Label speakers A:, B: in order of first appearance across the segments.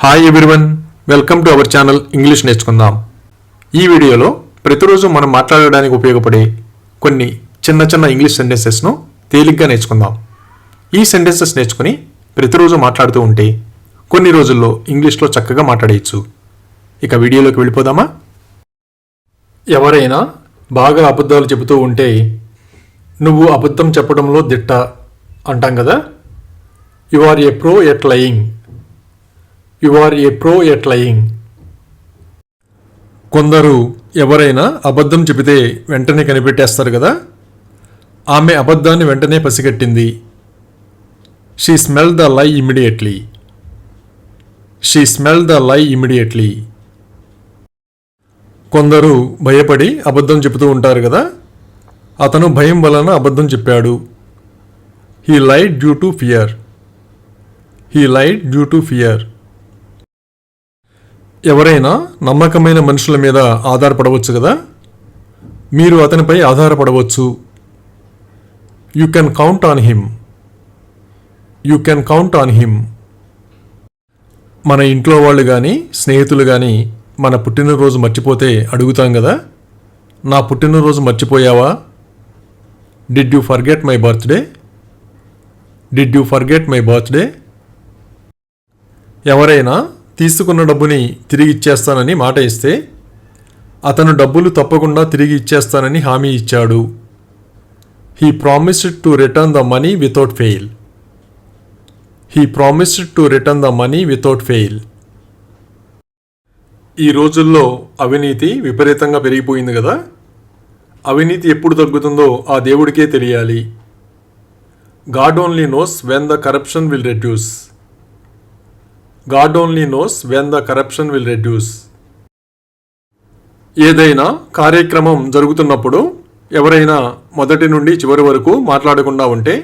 A: Hi everyone, welcome to our channel English నేర్చుకుందాం. ఈ వీడియోలో ప్రతిరోజు మనం మాట్లాడడానికి ఉపయోగపడే కొన్ని చిన్న చిన్న ఇంగ్లీష్ సెంటెన్సెస్ను తేలిగ్గా నేర్చుకుందాం. ఈ సెంటెన్సెస్ నేర్చుకుని ప్రతిరోజు మాట్లాడుతూ ఉంటే కొన్ని రోజుల్లో ఇంగ్లీష్లో చక్కగా మాట్లాడేయచ్చు. ఇక వీడియోలోకి వెళ్ళిపోదామా? ఎవరైనా బాగా అబద్ధాలు చెబుతూ ఉంటే నువ్వు అబద్ధం చెప్పడంలో దిట్ట అంటాం కదా. You are a pro at lying. You are a pro at lying. కొందరు ఎవరైనా అబద్ధం చెబితే వెంటనే కనిపెట్టేస్తారు కదా. ఆమె అబద్ధాన్ని వెంటనే పసిగట్టింది. She smell the lie immediately. She smell the lie immediately. కొందరు భయపడి అబద్ధం చెబుతూ ఉంటారు కదా. అతను భయం వలన అబద్ధం చెప్పాడు. He lied due to fear. He lied due to fear. ఎవరైనా నమ్మకమైన మనుషుల మీద ఆధారపడవచ్చు కదా. మీరు అతనిపై ఆధారపడవచ్చు. You can count on him. You can count on him. మన ఇంట్లో వాళ్ళు కానీ స్నేహితులు కానీ మన పుట్టినరోజు మర్చిపోతే అడుగుతాం కదా, నా పుట్టినరోజు మర్చిపోయావా? Did you forget my birthday? Did you forget my birthday? ఎవరైనా తీసుకున్న డబ్బుని తిరిగి ఇచ్చేస్తానని మాట ఇస్తే అతను డబ్బులు తప్పకుండా తిరిగి ఇచ్చేస్తానని హామీ ఇచ్చాడు. He promised to return the money without fail. He promised to return the money without fail. ఈ రోజుల్లో అవినీతి విపరీతంగా పెరిగిపోయింది కదా. అవినీతి ఎప్పుడు తగ్గుతుందో ఆ దేవుడికే తెలియాలి. God only knows when the corruption will reduce. God only knows when the corruption will reduce. ఏదైనా కార్యక్రమం జరుగుతున్నప్పుడు ఎవరైనా మొదటి నుండి చివరి వరకు మాట్లాడకుండా ఉంటే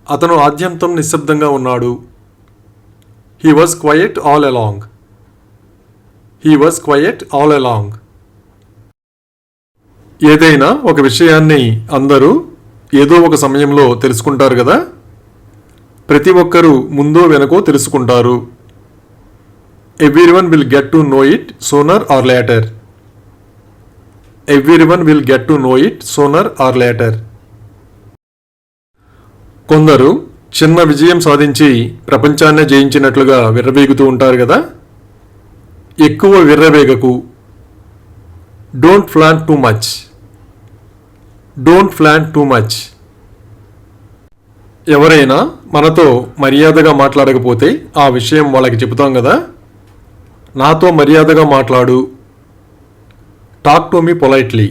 A: అతను ఆద్యంతం నిశ్శబ్దంగా ఉన్నాడు. He was quiet all along. He was quiet all along. ఏదైనా ఒక విషయాన్ని అందరూ ఏదో ఒక సమయంలో తెలుసుకుంటారు కదా. ప్రతి ఒక్కరూ ముందో వెనకో తెలుసుకుంటారు. Everyone will get to know it sooner or later. Everyone will get to know it sooner or later. కొందరు చిన్న విజయం సాధించి ప్రపంచాన్నే జయించినట్లుగా విర్రవేగుతూ ఉంటారు కదా. ఎక్కువ విర్రవేగకు. Don't plan too much. Don't plan too much. ఎవరైనా మనతో మర్యాదగా మాట్లాడకపోతే ఆ విషయం వాళ్ళకి చెబుతాం కదా. నాతో మర్యాదగా మాట్లాడు. Talk to me politely.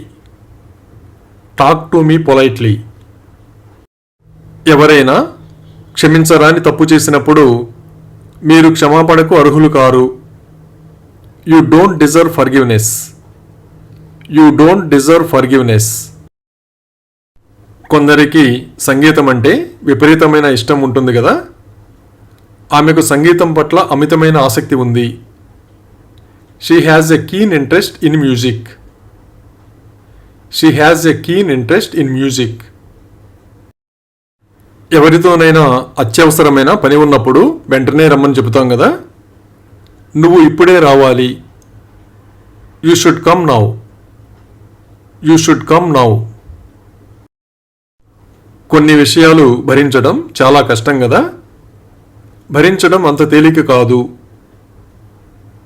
A: Talk to me politely. ఎవరైనా క్షమించరాని తప్పు చేసినప్పుడు మీరు క్షమాపణకు అర్హులు car. You don't deserve forgiveness. You don't deserve forgiveness. కొందరికి సంగీతం అంటే విపరీతమైన ఇష్టం ఉంటుంది కదా. ఆమెకు సంగీతం పట్ల అమితమైన ఆసక్తి ఉంది. She has a keen interest in music. She has a keen interest in music. ఎవరితోనైనా అత్యవసరమైన పని ఉన్నప్పుడు వెంటనే రమ్మని చెబుతాం కదా. నువ్వు ఇప్పుడే రావాలి. You should come now. You should come now. కొన్ని విషయాలు భరించడం చాలా కష్టం కదా. భరించడం అంత తేలిక కాదు.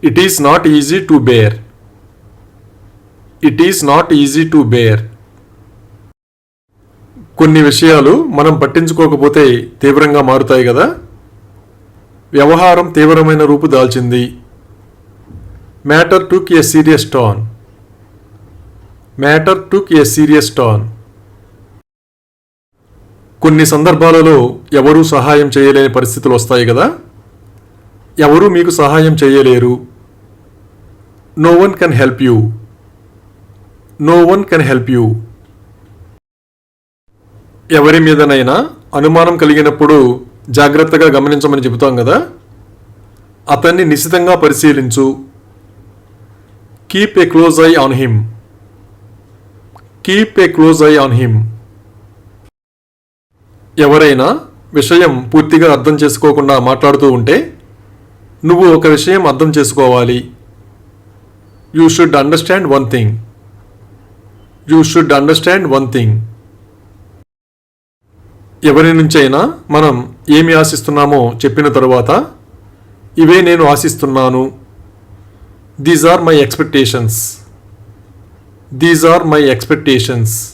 A: It is not easy to bear. It is not easy to bear. కొన్ని విషయాలు మనం పట్టించుకోకపోతే తీవ్రంగా మారుతాయి కదా. వ్యవహారం తీవ్రమైన రూపు దాల్చింది. Matter took a serious turn. Matter took a serious turn. కొన్ని సందర్భాలలో ఎవరూ సహాయం చేయలేని పరిస్థితులు వస్తాయి కదా. ఎవరూ మీకు సహాయం చేయలేరు. No one can help you. No one can help you. ఎవరి మీదనైనా అనుమానం కలిగినప్పుడు జాగ్రత్తగా గమనించమని చెబుతాం కదా. అతన్ని నిశితంగా పరిశీలించు. Keep a close eye on him. Keep a close eye on him. ఎవరైనా విషయం పూర్తిగా అర్థం చేసుకోకుండా మాట్లాడుతూ ఉంటే నువ్వు ఒక విషయం అర్థం చేసుకోవాలి. You should understand one thing. You should understand one thing. ఎవరి నుంచైనా మనం ఏమి ఆశిస్తున్నామో చెప్పిన తరువాత, ఇవే నేను ఆశిస్తున్నాను. These are my expectations. These are my expectations.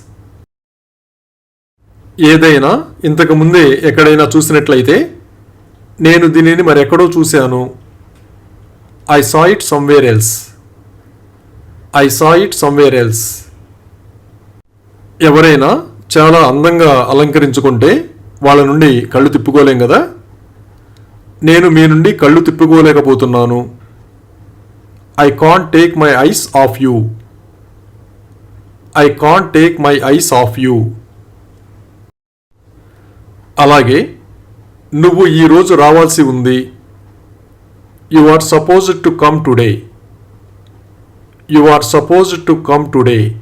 A: ఏదైనా ఇంతకు ముందే ఎక్కడైనా చూసినట్లయితే, నేను దీనిని మరెక్కడో చూశాను. I saw it somewhere else. I saw it somewhere else. ఎవరైనా చాలా అందంగా అలంకరించుకుంటే వాళ్ళ నుండి కళ్ళు తిప్పుకోలేం కదా. నేను మీ నుండి కళ్ళు తిప్పుకోలేకపోతున్నాను. I can't take my eyes off you. I can't take my eyes off you. అలాగే నువ్వు ఈరోజు రావాల్సి ఉంది. You are supposed to come today. You are supposed to come today.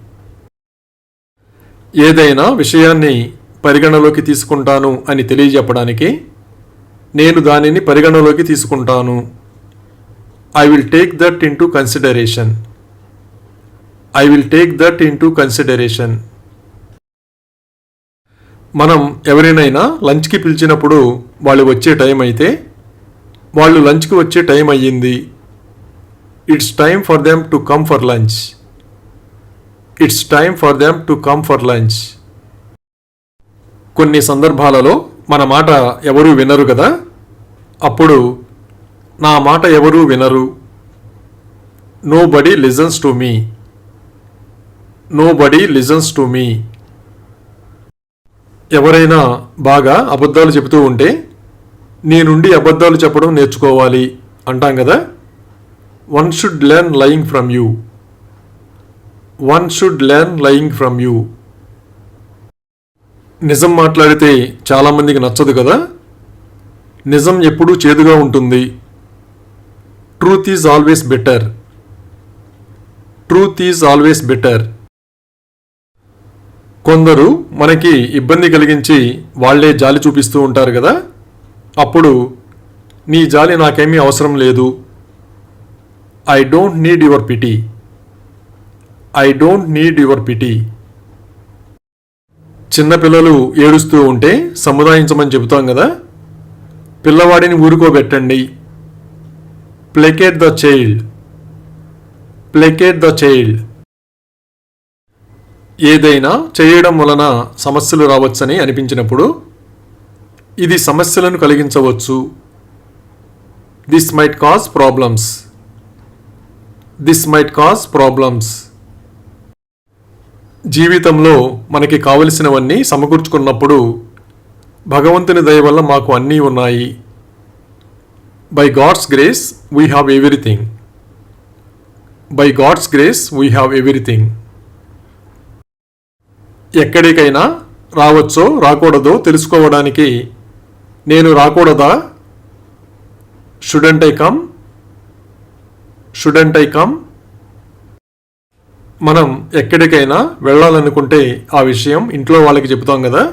A: ఏదైనా విషయాన్ని పరిగణలోకి తీసుకుంటాను అని తెలియజెప్పడానికి, నేను దానిని పరిగణలోకి తీసుకుంటాను. I will take that into consideration. I will take that into consideration. మనం ఎవరినైనా లంచ్కి పిలిచినప్పుడు వాళ్ళు వచ్చే టైం అయితే, వాళ్ళు లంచ్కి వచ్చే టైం అయ్యింది. It's time for them to come for lunch. It's time for them to come for lunch. కొన్ని సందర్భాలలో మన మాట ఎవరూ వినరు కదా. అప్పుడు నా మాట ఎవరూ వినరు. Nobody listens to me. Nobody listens to me. ఎవరైనా బాగా అబద్ధాలు చెబుతూ ఉంటే, నీ నుండి అబద్ధాలు చెప్పడం నేర్చుకోవాలి అంటాం కదా. One should learn lying from you. One should learn lying from you. నిజం మాట్లాడితే చాలామందికి నచ్చదు కదా. నిజం ఎప్పుడూ చేదుగా ఉంటుంది. Truth is always better. Truth is always better. కొందరు మనకి ఇబ్బంది కలిగించి వాళ్లే జాలి చూపిస్తూ ఉంటారు కదా. అప్పుడు నీ జాలి నాకేమీ అవసరం లేదు. I don't need your pity. I don't need your pity. చిన్నపిల్లలు ఏడుస్తూ ఉంటే సముదాయించమని చెబుతాం కదా. పిల్లవాడిని ఊరుకోబెట్టండి. Placate the child. Placate the child. ఏదైనా చేయడం వలన సమస్యలు రావచ్చని అనిపించినప్పుడు, ఇది సమస్యలను కలిగించవచ్చు. This might cause problems. This might cause problems. జీవితంలో మనకి కావలసినవన్నీ సమకూర్చుకున్నప్పుడు, భగవంతుని దయ వల్ల మాకు అన్నీ ఉన్నాయి. By God's grace we have everything. By God's grace we have everything. ఎక్కడికైనా రావచ్చో రాకూడదో తెలుసుకోవడానికి, నేను రాకూడదా? Shouldn't I come? Shouldn't I come? మనం ఎక్కడికైనా వెళ్ళాలనుకుంటే ఆ విషయం ఇంట్లో వాళ్ళకి చెబుతాం కదా.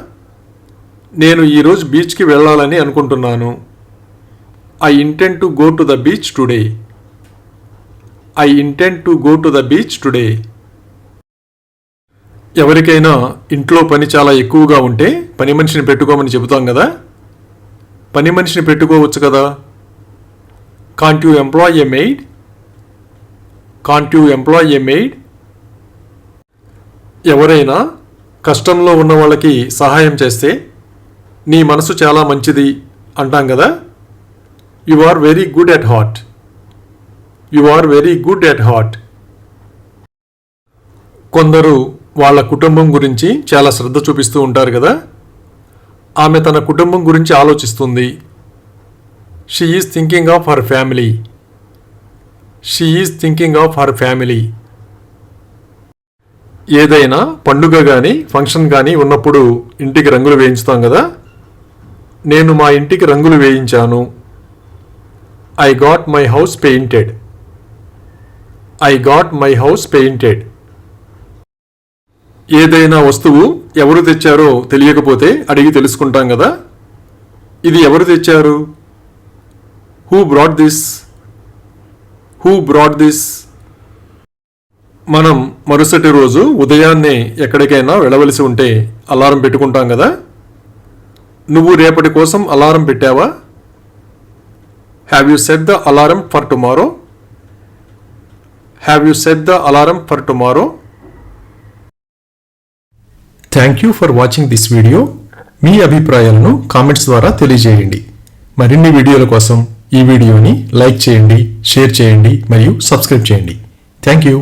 A: నేను ఈరోజు బీచ్కి వెళ్ళాలని అనుకుంటున్నాను. I intend to go to the beach today. I intend to go to the beach today. ఎవరికైనా ఇంట్లో పని చాలా ఎక్కువగా ఉంటే పని మనిషిని పెట్టుకోమని చెబుతాం కదా. పని మనిషిని పెట్టుకోవచ్చు కదా. Can't you employ a maid? Can't you employ a maid? ఎవరైనా కష్టంలో ఉన్న వాళ్ళకి సహాయం చేస్తే, నీ మనసు చాలా మంచిది అంటాం కదా. You are very good at heart. You are very good at heart. కొందరు వాళ్ళ కుటుంబం గురించి చాలా శ్రద్ధ చూపిస్తూ ఉంటారు కదా. ఆమె తన కుటుంబం గురించి ఆలోచిస్తుంది. She is thinking of her family. She is thinking of her family. ఏదైనా పండుగ కానీ ఫంక్షన్ కానీ ఉన్నప్పుడు ఇంటికి రంగులు వేయించుతాం కదా. నేను మా ఇంటికి రంగులు వేయించాను. I got my house painted. I got my house painted. ఏదైనా వస్తువు ఎవరు తెచ్చారో తెలియకపోతే అడిగి తెలుసుకుంటాం కదా. ఇది ఎవరు తెచ్చారు? Who brought this? Who brought this? మనం మరుసటి రోజు ఉదయాన్నే ఎక్కడికైనా వెళ్ళవలసి ఉంటే అలారం పెట్టుకుంటాం కదా. నువ్వు రేపటి కోసం అలారం పెట్టావా? Have you set the alarm for tomorrow? Have you set the alarm for tomorrow? Thank you for watching this video. మీ అభిప్రాయాలను కామెంట్స్ ద్వారా తెలియజేయండి. మరిన్ని వీడియోల కోసం ఈ వీడియోని లైక్ చేయండి, షేర్ చేయండి మరియు సబ్స్క్రైబ్ చేయండి. Thank you.